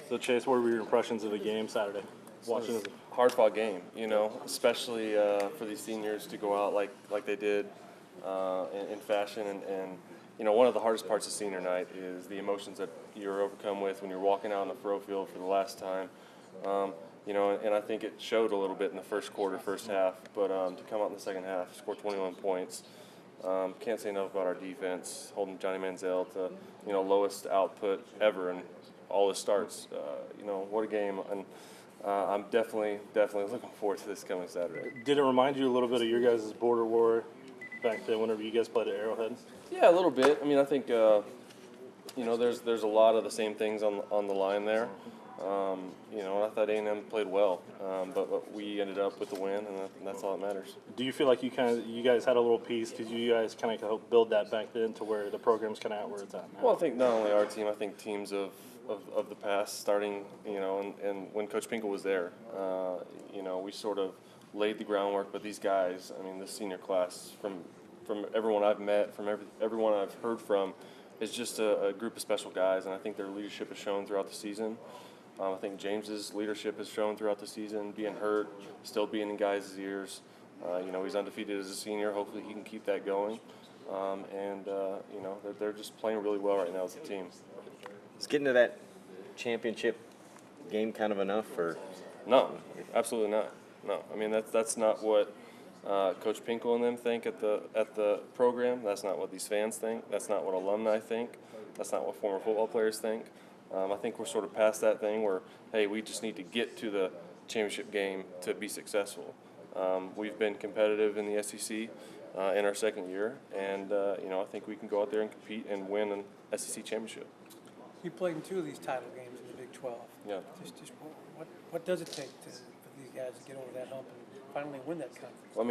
So, Chase, what were your impressions of the game Saturday? Watching it. Hard-fought game, especially for these seniors to go out like they did in fashion. And one of the hardest parts of senior night is the emotions that you're overcome with when you're walking out on the throw field for the last time. And I think it showed a little bit in the first quarter, first half. But to come out in the second half, score 21 points. Can't say enough about our defense, holding Johnny Manziel to lowest output ever in all his starts. What a game, and I'm definitely looking forward to this coming Saturday. Did it remind you a little bit of your guys' border war back then whenever you guys played at Arrowhead? Yeah, a little bit. I think there's a lot of the same things on the line there. And I thought A&M played well, but we ended up with the win, and that's all that matters. Do you feel like you guys had a little piece? Did you guys kind of help build that back then to where the program's kind of at where it's at now? Well, I think not only our team, I think teams of the past, starting, and when Coach Pinkel was there, we sort of laid the groundwork. But these guys, this senior class, from everyone I've met, from everyone I've heard from, is just a group of special guys, and I think their leadership has shown throughout the season. I think James's leadership has shown throughout the season, being hurt, still being in guys' ears. He's undefeated as a senior. Hopefully he can keep that going. They're just playing really well right now as a team. Is getting to that championship game kind of enough? Or no, absolutely not. No, that's not what Coach Pinkel and them think at the program. That's not what these fans think. That's not what alumni think. That's not what former football players think. I think we're sort of past that thing where, hey, we just need to get to the championship game to be successful. We've been competitive in the SEC in our second year, and I think we can go out there and compete and win an SEC championship. You played in 2 of these title games in the Big 12. Yeah. Just what does it take for these guys to get over that hump and finally win that conference? Well,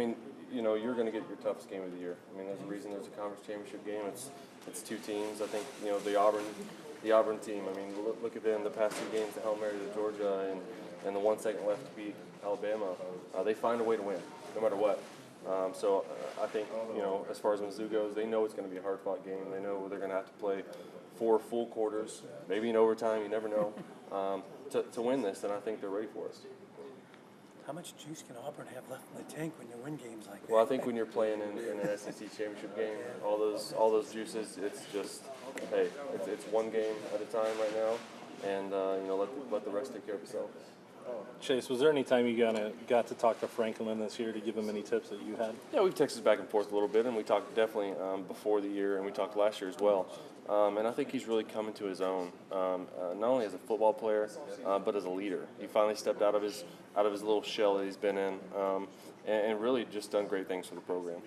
you're going to get your toughest game of the year. There's a reason there's a conference championship game. It's 2 teams. I think the Auburn team. Look at them. The past 2 games, the Hail Mary to Georgia and the 1 second left to beat Alabama. They find a way to win, no matter what. So I think as far as Mizzou goes, they know it's going to be a hard-fought game. They know they're going to have to play 4 full quarters, maybe in overtime. You never know to win this, and I think they're ready for us. How much juice can Auburn have left in the tank when you win games like that? Well, I think when you're playing in an SEC championship game, all those juices, it's just, hey, it's 1 game at a time right now, and let the rest take care of itself. Chase, was there any time you got to talk to Franklin this year to give him any tips that you had? Yeah, we've texted back and forth a little bit, and we talked definitely before the year, and we talked last year as well. And I think he's really coming to his own, not only as a football player, but as a leader. He finally stepped out of his little shell that he's been in, and really just done great things for the program.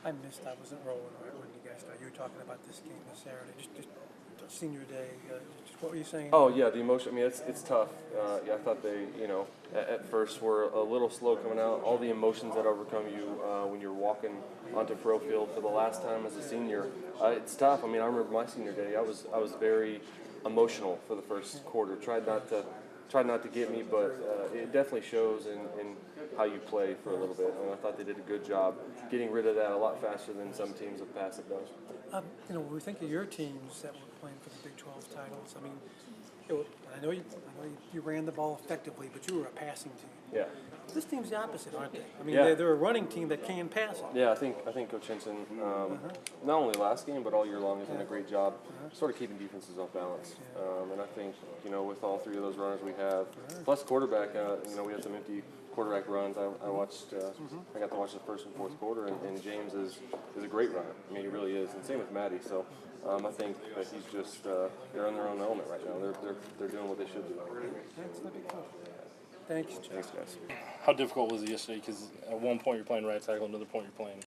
I wasn't rolling right when you guys started. You were talking about this game this Saturday, just senior day. What were you saying? Oh yeah, the emotion. It's tough. I thought they, at first were a little slow coming out. All the emotions that overcome you when you're walking onto pro field for the last time as a senior, it's tough. I remember my senior day. I was very emotional for the first quarter. Tried not to get me, but it definitely shows in how you play for a little bit. And I thought they did a good job getting rid of that a lot faster than some teams of past have done. When we think of your teams that were playing for the Big 12 titles, I know you ran the ball effectively, but you were a passing team. Yeah. This team's the opposite, aren't they? Yeah. They're a running team that can pass it. Yeah, I think Coach Henson, not only last game but all year long, has done a great job sort of keeping defenses off balance. And I think with all 3 of those runners we have, plus quarterback, we had some empty quarterback runs. I watched. I got to watch the first and fourth quarter, and James is a great runner. He really is, and same with Maddie. So I think that he's just they're in their own element right now. They're doing what they should do. That's the big cool. Thanks. Thanks, guys. How difficult was it yesterday? Because at one point you're playing right tackle, another point you're playing